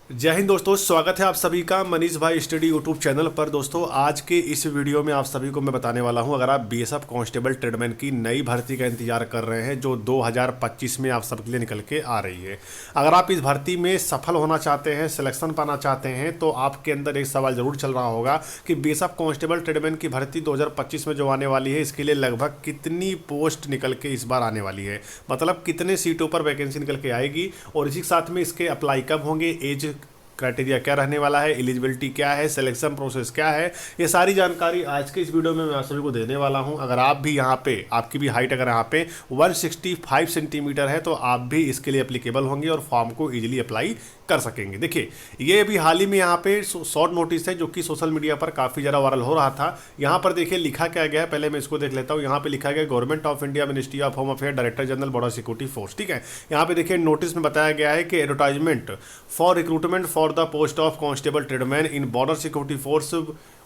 जय हिंद दोस्तों, स्वागत है आप सभी का मनीष भाई स्टडी यूट्यूब चैनल पर। दोस्तों आज के इस वीडियो में आप सभी को मैं बताने वाला हूं, अगर आप बीएसएफ कांस्टेबल ट्रेडमैन की नई भर्ती का इंतजार कर रहे हैं जो 2025 में आप सबके लिए निकल के आ रही है। अगर आप इस भर्ती में सफल होना चाहते हैं, सिलेक्शन पाना चाहते हैं, तो आपके अंदर एक सवाल जरूर चल रहा होगा कि बीएसएफ कांस्टेबल ट्रेडमैन की भर्ती 2025 में जो आने वाली है, इसके लिए लगभग कितनी पोस्ट निकल के इस बार आने वाली है, मतलब कितने सीटों पर वैकेंसी निकल के आएगी और इसी के साथ में इसके अप्लाई कब होंगे, एज क्राइटेरिया क्या रहने वाला है, एलिजिबिलिटी क्या है, सिलेक्शन प्रोसेस क्या है, ये सारी जानकारी आज के इस वीडियो में मैं आप सभी को देने वाला हूं। अगर आप भी यहाँ पे, आपकी भी हाइट अगर यहाँ पे 165 सेंटीमीटर है तो आप भी इसके लिए एप्लीकेबल होंगे और फॉर्म को इजीली अप्लाई कर सकेंगे। देखिए, ये अभी हाल ही में यहाँ पे शॉर्ट नोटिस है जो कि सोशल मीडिया पर काफ़ी ज़्यादा वायरल हो रहा था। यहाँ पर देखिए लिखा क्या गया है, पहले मैं इसको देख लेता हूँ। यहाँ पे लिखा गया government of India, ministry of home affair, director general border security force. ठीक है, यहाँ पे देखिए नोटिस में बताया गया है कि advertisement for recruitment for the post of constable tradesman in border security force,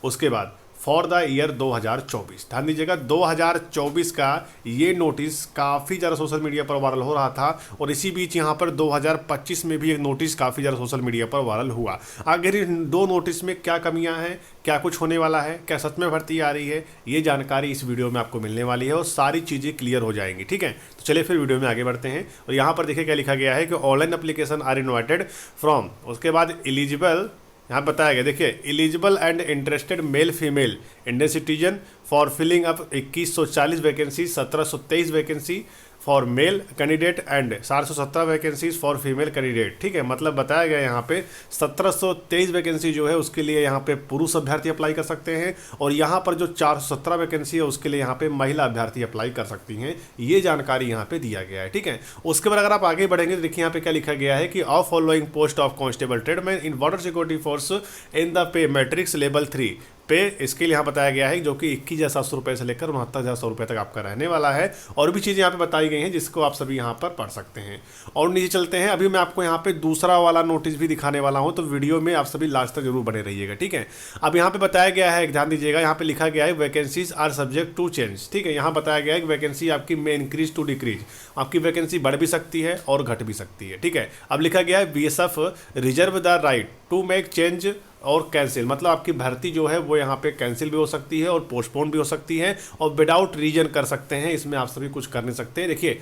उसके बाद फॉर द ईयर 2024। ध्यान दीजिएगा, 2024 का ये नोटिस काफ़ी ज़्यादा सोशल मीडिया पर वायरल हो रहा था और इसी बीच यहाँ पर 2025 में भी एक नोटिस काफ़ी ज़्यादा सोशल मीडिया पर वायरल हुआ। आखिर इन दो नोटिस में क्या कमियां हैं, क्या कुछ होने वाला है, क्या सच में भर्ती आ रही है, ये जानकारी इस वीडियो में आपको मिलने वाली है और सारी चीज़ें क्लियर हो जाएंगी। ठीक है, तो चलिए फिर वीडियो में आगे बढ़ते हैं। और यहाँ पर देखिए क्या लिखा गया है कि online application are invited from, उसके बाद एलिजिबल, यहाँ बताया गया देखिए, eligible and interested male female Indian citizen for filling up 2140 vacancy, 1723 vacancy for male candidate and 417 vacancies for female candidate. ठीक है, मतलब बताया गया यहाँ पे 1723 वैकेंसी जो है उसके लिए यहाँ पे पुरुष अभ्यर्थी अप्लाई कर सकते हैं और यहाँ पर जो 417 वैकेंसी है उसके लिए यहाँ पे महिला अभ्यर्थी अप्लाई कर सकती हैं। ये जानकारी यहाँ पे दिया गया है। ठीक है, उसके बाद अगर आप आगे बढ़ेंगे तो देखिए यहाँ पे क्या लिखा गया है कि of following post of constable tradesman in border security force in the pay matrix level 3 पे, इसके लिए यहाँ बताया गया है जो कि 21,700 रुपये से लेकर 69,100 रुपये तक आपका रहने वाला है। और भी चीज़ें यहाँ पे बताई गई हैं जिसको आप सभी यहाँ पर पढ़ सकते हैं। और नीचे चलते हैं, अभी मैं आपको यहाँ पे दूसरा वाला नोटिस भी दिखाने वाला हूँ, तो वीडियो में आप सभी लास्ट तक जरूर बने रहिएगा। ठीक है, अब यहाँ पे बताया गया है, ध्यान दीजिएगा, यहाँ पे लिखा गया है vacancies are subject to change. ठीक है, यहाँ बताया गया है कि वैकेंसी आपकी में इंक्रीज टू डिक्रीज, आपकी वैकेंसी बढ़ भी सकती है और घट भी सकती है। ठीक है, अब लिखा गया है BSF reserve the right to make change और कैंसिल, मतलब आपकी भर्ती जो है वो यहाँ पे कैंसिल भी हो सकती है और पोस्टपोन भी हो सकती है और विदाउट रीजन कर सकते हैं, इसमें आप सभी कुछ कर नहीं सकते। देखिए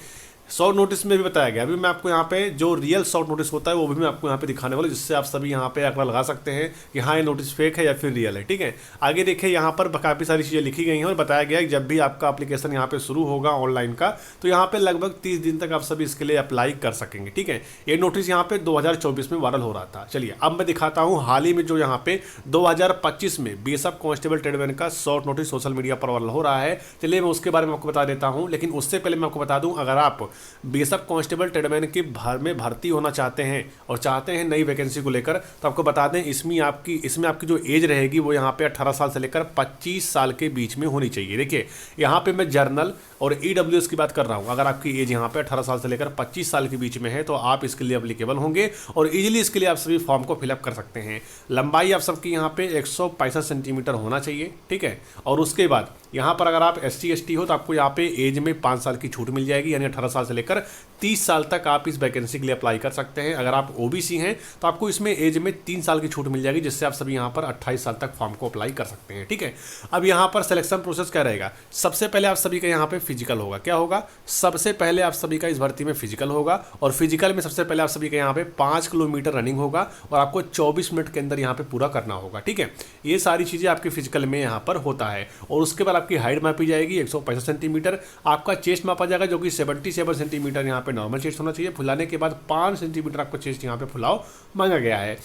शॉर्ट नोटिस में भी बताया गया, अभी मैं आपको यहाँ पे जो रियल शॉर्ट नोटिस होता है वो भी मैं आपको यहाँ पे दिखाने वाला हूँ, जिससे आप सभी यहाँ पे आंकड़ा लगा सकते हैं कि हाँ ये नोटिस फेक है या फिर रियल है। ठीक है, आगे देखिए यहाँ पर काफ़ी सारी चीज़ें लिखी गई हैं और बताया गया है कि जब भी आपका एप्लीकेशन यहाँ पे शुरू होगा ऑनलाइन का, तो यहाँ पे लगभग 30 दिन तक आप सभी इसके लिए अप्लाई कर सकेंगे। ठीक है, ये नोटिस यहाँ पे 2024 में वायरल हो रहा था। चलिए अब मैं दिखाता हूँ हाल ही में जो यहाँ पे 2025 में बीएसएफ कांस्टेबल ट्रेडमैन का शॉर्ट नोटिस सोशल मीडिया पर वायरल हो रहा है। चलिए मैं उसके बारे में आपको बता देता हूँ, लेकिन उससे पहले मैं आपको बता दूँ, अगर आप बीएसएफ कांस्टेबल ट्रेडमैन की में भर्ती होना चाहते हैं और चाहते हैं नई वैकेंसी को लेकर, तो आपको बता दें इसमें आपकी जो एज रहेगी वो यहाँ पे 18 साल से लेकर 25 साल के बीच में होनी चाहिए। देखिए यहाँ पे मैं जर्नल और ईडब्ल्यूएस की बात कर रहा हूँ। अगर आपकी एज यहाँ पे 18 साल से लेकर 25 साल के बीच में है तो आप इसके लिए एप्लीकेबल होंगे और इजीली इसके लिए आप सभी फॉर्म को फिलअप कर सकते हैं। लंबाई आप सबकी यहाँ पे 165 सेंटीमीटर होना चाहिए। ठीक है, और उसके बाद यहाँ पर अगर आप SC ST हो तो आपको यहाँ पे एज में 5 साल की छूट मिल जाएगी, यानी 18 साल से लेकर 30 साल तक आप इस वैकेंसी के लिए अप्लाई कर सकते हैं। अगर आप OBC हैं तो आपको इसमें एज में 3 साल की छूट मिल जाएगी, जिससे आप सभी यहाँ पर 28 साल तक फॉर्म को अप्लाई कर सकते हैं। ठीक है, अब यहाँ पर सिलेक्शन प्रोसेस क्या रहेगा, सबसे पहले आप सभी का यहाँ पे फिजिकल होगा। क्या होगा, सबसे पहले आप सभी का इस भर्ती में फिजिकल होगा और फिजिकल में सबसे पहले आप सभी का यहाँ पे 5 किलोमीटर रनिंग होगा और आपको 24 मिनट के अंदर यहाँ पे पूरा करना होगा। ठीक है, ये सारी चीज़ें आपके फिजिकल में यहाँ पर होता है और उसके बाद आपकी हाइट मापी जाएगी 165 सेंटीमीटर, आपका चेस्ट मापा जाएगा जो कि 77 सेंटीमीटर यहाँ पे नॉर्मल चेस्ट होना चाहिए। फुलाने के बाद 5 सेंटीमीटर आपको चेस्ट यहाँ पे फुलाव मांगा गया है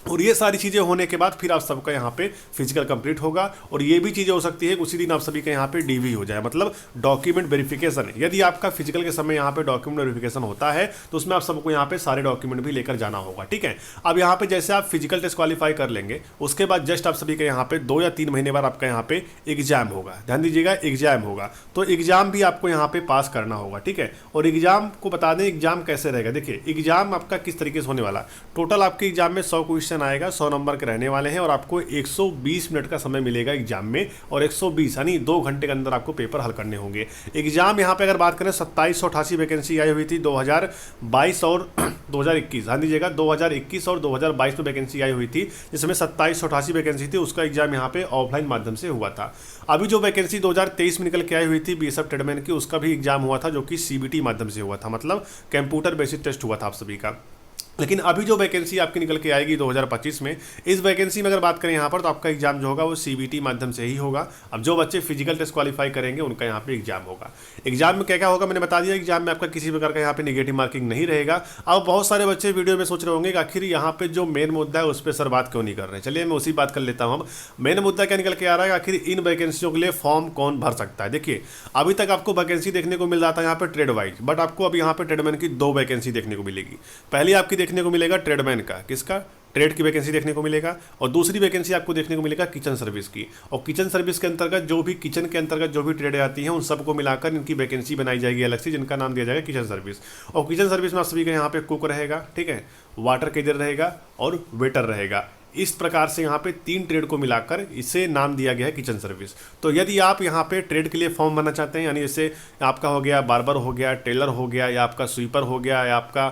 और ये सारी चीज़ें होने के बाद फिर आप सबका यहाँ पे फिजिकल कंप्लीट होगा। और ये भी चीज़ें हो सकती है कि उसी दिन आप सभी का यहाँ पे DV हो जाए, मतलब डॉक्यूमेंट वेरिफिकेशन। यदि आपका फिजिकल के समय यहाँ पे डॉक्यूमेंट वेरिफिकेशन होता है तो उसमें आप सबको यहाँ पे सारे डॉक्यूमेंट भी लेकर जाना होगा। ठीक है, अब यहाँ पे जैसे आप फिजिकल टेस्ट क्वालिफाई कर लेंगे उसके बाद जस्ट आप सभी का यहाँ पे 2 या 3 महीने बाद आपका यहाँ पे एग्जाम होगा। ध्यान दीजिएगा, एग्जाम होगा, तो एग्जाम भी आपको यहाँ पे पास करना होगा। ठीक है, और एग्जाम को बता दें एग्जाम कैसे रहेगा। देखिए एग्जाम आपका किस तरीके से होने वाला, टोटल आपके एग्जाम में 100 क्वेश्चन क्वेश्चन आएगा, 100 नंबर के रहने वाले हैं और आपको 120 मिनट का समय मिलेगा एग्जाम में, और 120 यानी 2 घंटे के अंदर आपको पेपर हल करने होंगे। एग्जाम यहाँ पे अगर बात करें 2788 वैकेंसी आई हुई थी 2022 और 2021, ध्यान दीजिएगा 2021 और 2022 में वैकेंसी आई हुई थी, जिसमें 2788 वैकेंसी थी। उसका एग्जाम यहाँ पे ऑफलाइन माध्यम से हुआ था। अभी जो वैकेंसी 2023 में निकल के आई हुई थी बीएसएफ ट्रेडमैन की, उसका भी एग्जाम हुआ था, जो कि सीबीटी माध्यम से हुआ था, मतलब कंप्यूटर बेसिक टेस्ट हुआ था आप सभी का। लेकिन अभी जो वैकेंसी आपकी निकल के आएगी 2025 में, इस वैकेंसी में अगर बात करें यहाँ पर, तो आपका एग्जाम जो होगा वो सीबीटी माध्यम से ही होगा। अब जो बच्चे फिजिकल टेस्ट क्वालिफाई करेंगे उनका यहाँ पे एग्जाम होगा। एग्जाम में क्या क्या होगा मैंने बता दिया। एग्जाम में आपका किसी प्रकार का यहाँ पे निगेटिव मार्किंग नहीं रहेगा। अब बहुत सारे बच्चे वीडियो में सोच रहे होंगे कि आखिर यहाँ पे जो मेन मुद्दा है उस पर सर बात क्यों नहीं कर रहे हैं। चलिए मैं उसी बात कर लेता हूँ। अब मेन मुद्दा क्या निकल के आ रहा है, आखिर इन वैकेंसियों के लिए फॉर्म कौन भर सकता है। देखिए अभी तक आपको वैकेंसी देखने को मिल रहा था यहाँ पे ट्रेड वाइज, बट आपको अब यहाँ पे ट्रेडमैन की 2 वैकेंसी देखने को मिलेगी। पहली आपकी देखने को मिलेगा ट्रेडमैन का, किसका, ट्रेड की वैकेंसी देखने को मिलेगा, और दूसरी वैकेंसी आपको देखने को मिलेगा किचन सर्विस की। और किचन सर्विस के अंतर्गत जो भी किचन के अंतर्गत जो भी ट्रेडें आती हैं उन सबको मिलाकर इनकी वैकेंसी बनाई जाएगी अलग से, जिनका नाम दिया जाएगा किचन सर्विस। और किचन सर्विस में आप सभी का यहाँ पे कुक रहेगा, ठीक है, वाटर केजर रहेगा और वेटर रहेगा। इस प्रकार से यहाँ पे 3 ट्रेड को मिलाकर इसे नाम दिया गया है किचन सर्विस। तो यदि आप यहाँ पे ट्रेड के लिए फॉर्म भरना चाहते हैं, यानी जैसे आपका हो गया बार्बर हो गया, टेलर हो गया, या आपका स्वीपर हो गया, या आपका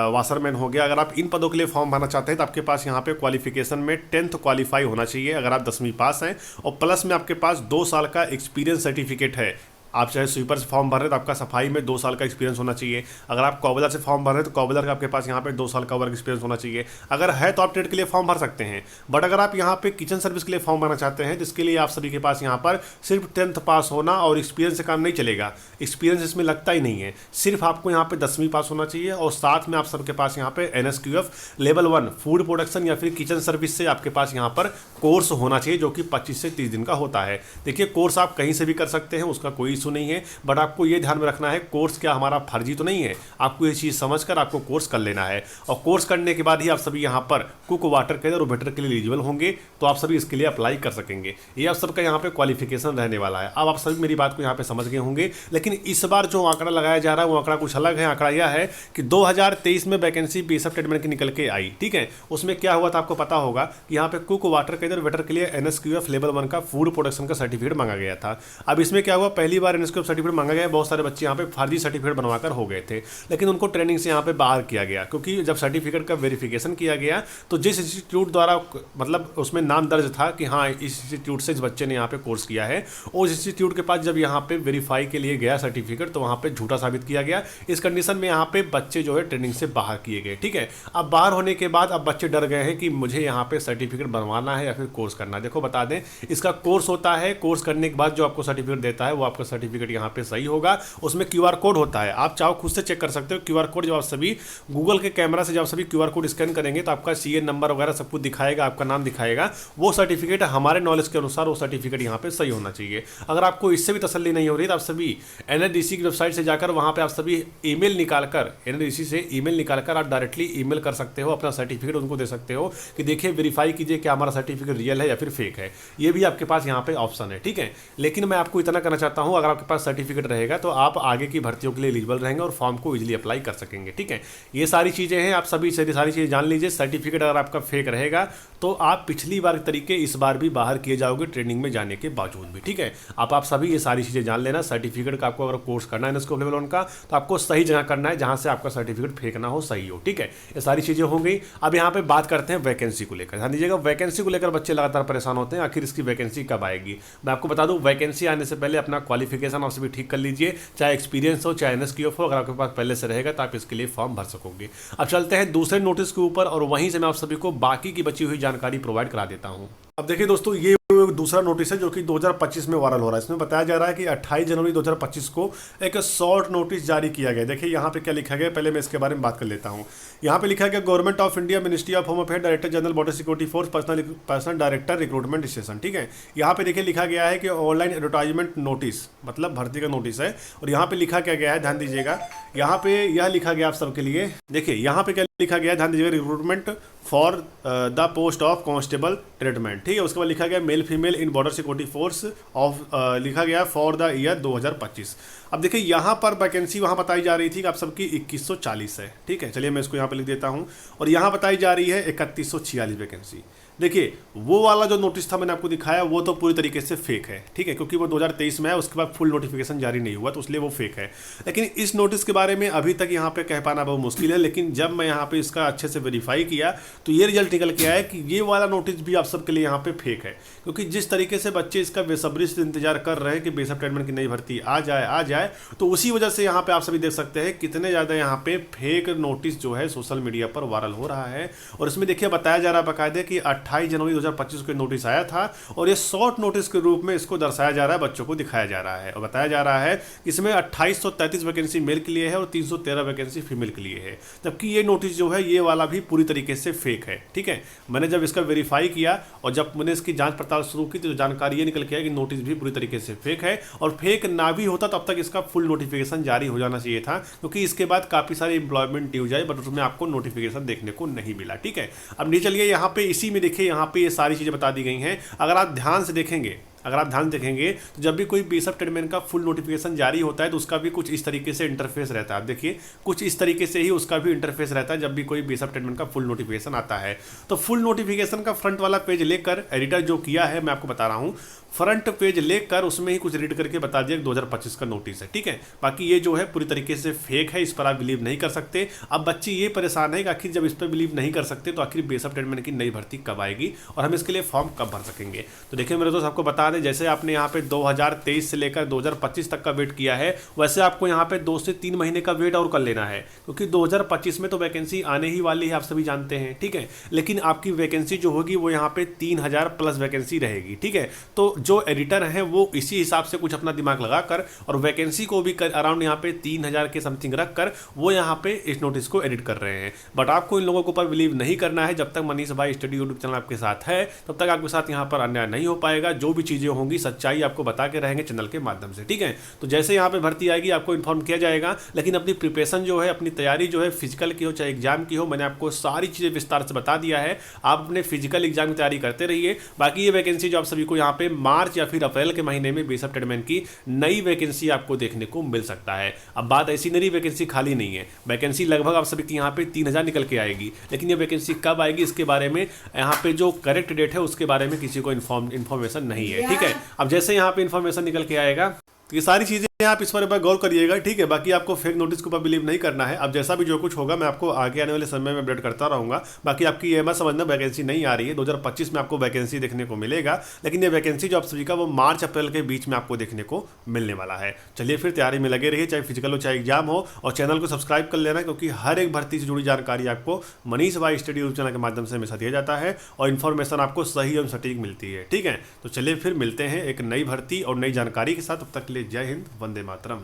वाशरमैन हो गया, अगर आप इन पदों के लिए फॉर्म भरना चाहते हैं तो आपके पास यहाँ पे क्वालिफिकेशन में 10th क्वालिफाई होना चाहिए, अगर आप 10वीं पास हैं, और प्लस में आपके पास 2 साल का एक्सपीरियंस सर्टिफिकेट है। आप चाहे स्वीपर से फॉर्म भर रहे हैं तो आपका सफाई में 2 साल का एक्सपीरियंस होना चाहिए। अगर आप कॉबलर से फॉर्म भर रहे हैं तो कॉबलर का आपके पास यहाँ पे 2 साल का वर्क एक्सपीरियंस होना चाहिए। अगर है तो आप ट्रेड के लिए फॉर्म भर सकते हैं। बट अगर आप यहाँ पे किचन सर्विस के लिए फॉर्म भरना चाहते हैं, जिसके लिए आप सभी के पास यहाँ पर सिर्फ 10th पास होना और एक्सपीरियंस से काम नहीं चलेगा, एक्सपीरियंस इसमें लगता ही नहीं है, सिर्फ आपको यहाँ पे 10वीं पास होना चाहिए, और साथ में आप सबके पास यहाँ पे NSQF लेवल 1 फूड प्रोडक्शन या फिर किचन सर्विस से आपके पास यहाँ पर कोर्स होना चाहिए, जो कि 25 से 30 दिन का होता है। देखिए कोर्स आप कहीं से भी कर सकते हैं, उसका कोई इशू नहीं है, बट आपको ये ध्यान में रखना है कोर्स क्या हमारा फर्जी तो नहीं है। आपको ये चीज़ समझकर आपको कोर्स कर लेना है, और कोर्स करने के बाद ही आप सभी यहाँ पर कुक, वाटर केजर और वेटर के लिए एलिजिबल होंगे, तो आप सभी इसके लिए अप्लाई कर सकेंगे। ये आप सबका यहाँ पे क्वालिफिकेशन रहने वाला है। अब आप सभी मेरी बात को यहाँ पे समझ गए होंगे। लेकिन इस बार जो आंकड़ा लगाया जा रहा है वो आंकड़ा कुछ अलग है। आंकड़ा यह है कि 2023 में वैकेंसी बीएसएफ ट्रेडमैन की निकल के आई, ठीक है। उसमें क्या हुआ था आपको पता होगा कि यहाँ पे कुक, वाटर केजर, वेटर के लिए NSQF लेवल 1 का फूड प्रोडक्शन का सर्टिफिकेट मांगा गया था। अब इसमें क्या हुआ, पहली बार NSQF सर्टिफिकेट मांगा गया, बहुत सारे बच्चे यहाँ पे फर्जी सर्टिफिकेट बनवाकर हो गए थे, लेकिन उनको ट्रेनिंग से यहाँ पे बाहर किया गया, क्योंकि जब सर्टिफिकेट का वेरिफिकेशन किया गया तो जिस इंस्टीट्यूट द्वारा मतलब उसमें नाम दर्ज था कि हाँ इस इंस्टीट्यूट से इस बच्चे ने यहाँ पे कोर्स किया है, उस इंस्टीट्यूट के पास जब यहाँ पे वेरीफाई के लिए गया सर्टिफिकेट तो वहाँ पे झूठा साबित किया गया। इस कंडीशन में यहाँ पे बच्चे जो है ट्रेनिंग से बाहर किए गए, ठीक है। अब बाहर होने के बाद अब बच्चे डर गए हैं कि मुझे यहाँ पे सर्टिफिकेट बनवाना है या फिर कोर्स करना है। देखो बता दें, इसका कोर्स होता है, कोर्स करने के बाद जो आपको सर्टिफिकेट देता है वो आपका सर्टिफिकेट यहाँ पे सही होगा। उसमें QR कोड होता है, आप चाहो खुद से चेक कर सकते हो। QR कोड जब आप सभी गूगल के कैमरा से जब सभी QR कोड स्कैन करेंगे तो आपका CN नंबर वगैरह सब कुछ दिखाएगा, आपका नाम दिखाएगा। वो सर्टिफिकेट हमारे नॉलेज के अनुसार वो सर्टिफिकेट यहाँ पे सही होना चाहिए। अगर आपको इससे भी तसल्ली नहीं हो रही तो आप सभी NSDC की वेबसाइट से जाकर वहाँ पे आप सभी ईमेल निकालकर, NSDC से ईमेल निकालकर आप डायरेक्टली ईमेल कर सकते हो, अपना सर्टिफिकेट उनको दे सकते हो कि देखिए वेरीफाई कीजिए कि हमारा सर्टिफिकेट रियल है या फिर फेक है। ये भी आपके पास यहाँ पे ऑप्शन है, ठीक है। लेकिन मैं आपको इतना करना चाहता हूँ, अगर आपके पास सर्टिफिकेट रहेगा तो आप आगे की भर्तियों के लिए एलिजिबल रहेंगे और फॉर्म को इजीली अप्लाई कर सकेंगे, ठीक है। ये सारी चीज़ें हैं, आप सभी सारी चीज़ें जान लीजिए। सर्टिफिकेट अगर आपका फेक रहेगा तो आप पिछली बार के तरीके इस बार भी बाहर किए जाओगे ट्रेनिंग में जाने के बावजूद भी, ठीक है। आप सभी ये सारी चीज़ें जान लेना। सर्टिफिकेट का आपको अगर कोर्स करना है NSQF लेवल 1 का तो आपको सही जगह करना है जहाँ से आपका सर्टिफिकेट फेक ना हो, सही हो, ठीक है। ये सारी चीज़ें हो गई। अब यहाँ पे बात करते हैं वैकेंसी को लेकर। ध्यान दीजिएगा, वैकेंसी को लेकर बच्चे लगातार परेशान होते हैं, आखिर इसकी वैकेंसी कब आएगी। मैं आपको बता दूं, वैकेंसी आने से पहले अपना क्वालिफिकेशन आप सभी ठीक कर लीजिए, चाहे एक्सपीरियंस हो चाहे NSQF हो। अगर आपके पास पहले से रहेगा तो आप इसके लिए फॉर्म भर सकोगे। अब चलते हैं दूसरे नोटिस के ऊपर और वहीं से मैं आप सभी को बाकी की बची हुई जानकारी प्रोवाइड करा देता हूँ। अब देखिए दोस्तों, ये दूसरा नोटिस है जो कि 2025 में वायरल हो रहा है। इसमें बताया जा रहा है कि 28 जनवरी 2025 को एक शॉर्ट नोटिस जारी किया गया। देखिए यहाँ पे क्या लिखा गया, पहले मैं इसके बारे में बात कर लेता हूँ। यहाँ पे लिखा गया, government of India, ministry of home affair, director general border security force, personal director recruitment station, ठीक है। यहाँ पे देखिए लिखा गया है कि ऑनलाइन एडवर्टाइजमेंट नोटिस, मतलब भर्ती का नोटिस है। और यहाँ पे लिखा क्या गया है, ध्यान दीजिएगा, यहाँ पे यह लिखा गया आप सबके लिए। देखिए यहाँ पे क्या लिखा गया, ध्यान दीजिएगा, recruitment for the post of constable tradesman, ठीक है। उसके बाद लिखा गया male female in border security force of, लिखा गया फॉर द ईयर 2025। अब देखिए यहाँ पर वैकेंसी वहाँ बताई जा रही थी कि आप सबकी 2140 है, ठीक है। चलिए मैं इसको यहाँ पे लिख देता हूँ, और यहाँ बताई जा रही है 3146 वैकेंसी। देखिए वो वाला जो नोटिस था मैंने आपको दिखाया वो तो पूरी तरीके से फेक है, ठीक है, क्योंकि वो 2023 में है, उसके बाद फुल नोटिफिकेशन जारी नहीं हुआ, तो इसलिए वो फेक है। लेकिन इस नोटिस के बारे में अभी तक यहाँ पे कह पाना बहुत मुश्किल है, लेकिन जब मैं यहाँ पे इसका अच्छे से वेरीफाई किया तो ये रिजल्ट निकल के आया कि ये वाला नोटिस भी आप सबके लिए यहाँ पे फेक है। क्योंकि जिस तरीके से बच्चे इसका बेसब्री से इंतजार कर रहे हैं कि बेसब ट्रेडमैन की नई भर्ती आ जाए, तो उसी वजह से यहाँ पे आप सभी देख सकते हैं कितने ज़्यादा यहाँ पे फेक नोटिस जो है सोशल मीडिया पर वायरल हो रहा है। और इसमें देखिए बताया जा रहा है बाकायदे कि 28 जनवरी 2025 को नोटिस आया था, और ये शॉर्ट नोटिस के रूप में इसको दर्शाया जा रहा है, बच्चों को दिखाया जा रहा है, और बताया जा रहा है कि इसमें 2833 वैकेंसी मेल के लिए है और 313 वैकेंसी फीमेल के लिए है। जबकि ये नोटिस जो है ये वाला भी पूरी तरीके से फेक है, ठीक है। मैंने जब इसका वेरीफाई किया और जब मैंने इसकी जांच पड़ताल शुरू की तो जानकारी ये निकल के आया कि नोटिस भी पूरी तरीके से फेक है, और फेक ना भी होता तब तक इसका फुल नोटिफिकेशन जारी हो जाना चाहिए था, क्योंकि इसके बाद काफ़ी सारी एम्प्लॉयमेंट न्यूज आई, बट उसमें आपको नोटिफिकेशन देखने को नहीं मिला, ठीक है। अब नहीं चलिए यहाँ पे इसी में देखिए, यहाँ पे ये सारी चीज़ें बता दी गई हैं। अगर आप ध्यान से देखेंगे तो जब भी कोई बेसब ट्रेडमैन का फुल नोटिफिकेशन जारी होता है तो उसका भी कुछ इस तरीके से इंटरफेस रहता है। आप देखिए कुछ इस तरीके से ही उसका भी इंटरफेस रहता है जब भी कोई बेसब ट्रेडमैन का फुल नोटिफिकेशन आता है। तो फुल नोटिफिकेशन का फ्रंट वाला पेज लेकर एडिटर जो किया है मैं आपको बता रहा हूँ, फ्रंट पेज लेकर उसमें ही कुछ रीड करके बता दिया कि 2025 का नोटिस है, ठीक है। बाकी ये जो है पूरी तरीके से फेक है, इस पर आप बिलीव नहीं कर सकते। अब बच्चे ये परेशान है कि आखिर जब इस पर बिलीव नहीं कर सकते तो आखिर बेसब ट्रेडमैन की नई भर्ती कब आएगी और हम इसके लिए फॉर्म कब भर सकेंगे। तो देखिए मेरे दोस्त आपको बता दें, जैसे आपने यहाँ पे 2023 से लेकर 2025 तक का वेट किया है, वैसे आपको यहाँ पे 2 से 3 महीने का वेट और कर लेना है, क्योंकि 2025 में तो वैकेंसी आने ही वाली है, आप सभी जानते हैं, ठीक है। लेकिन आपकी वैकेंसी जो होगी वो यहाँ पे 3000 प्लस वैकेंसी रहेगी, ठीक है। तो जो एडिटर हैं वो इसी हिसाब से कुछ अपना दिमाग लगाकर और वैकेंसी को भी अराउंड यहाँ पे 3000 के समथिंग रखकर वो यहाँ पे इस नोटिस को एडिट कर रहे हैं। बट आपको इन लोगों के ऊपर बिलीव नहीं करना है। जब तक मनीष भाई स्टडी यूट्यूब चैनल आपके साथ है तब तक आपके साथ यहाँ पर अन्याय नहीं हो पाएगा। जो भी चीज़ें होंगी सच्चाई आपको बता के रहेंगे चैनल के माध्यम से, ठीक है। तो जैसे यहाँ पे भर्ती आएगी आपको इन्फॉर्म किया जाएगा, लेकिन अपनी प्रिपरेशन जो है, अपनी तैयारी जो है, फिजिकल की हो चाहे एग्जाम की हो, मैंने आपको सारी चीज़ें विस्तार से बता दिया है। आप अपने फिजिकल एग्जाम की तैयारी करते रहिए। बाकी ये वैकेंसी जो आप सभी को यहाँ पे मार्च या फिर अप्रैल के महीने में बेसब ट्रेडमैन की नई वैकेंसी आपको देखने को मिल सकता है। अब बात ऐसी नई वैकेंसी खाली नहीं है, वैकेंसी लगभग आप सभी की यहाँ पे 3000 निकल के आएगी, लेकिन ये वैकेंसी कब आएगी इसके बारे में यहाँ पे जो करेक्ट डेट है उसके बारे में किसी को इन्फॉर्मेशन नहीं है, ठीक है। अब जैसे यहाँ पे इन्फॉर्मेशन निकल के आएगा तो ये सारी चीज़ें आप इस पर एक बार गौर करिएगा, ठीक है। बाकी आपको फेक नोटिस के ऊपर बिलीव नहीं करना है। अब जैसा भी जो कुछ होगा मैं आपको आगे आने वाले समय में अपडेट करता रहूँगा। बाकी आपकी ये मत समझना वैकेंसी नहीं आ रही है, 2025 में आपको वैकेंसी देखने को मिलेगा, लेकिन ये वैकेंसी जो आप सभी का वो मार्च अप्रैल के बीच में आपको देखने को मिलने वाला है। चलिए फिर तैयारी में लगे रहिए, चाहे फिजिकल हो चाहे एग्जाम हो, और चैनल को सब्सक्राइब कर लेना, क्योंकि हर एक भर्ती से जुड़ी जानकारी आपको मनीष भाई स्टडी यूट्यूब चैनल के माध्यम से हमेशा दिया जाता है और इन्फॉर्मेशन आपको सही एवं सटीक मिलती है, ठीक है। तो चलिए फिर मिलते हैं एक नई भर्ती और नई जानकारी के साथ। तब तक के लिए जय हिंद, वंदे मातरम।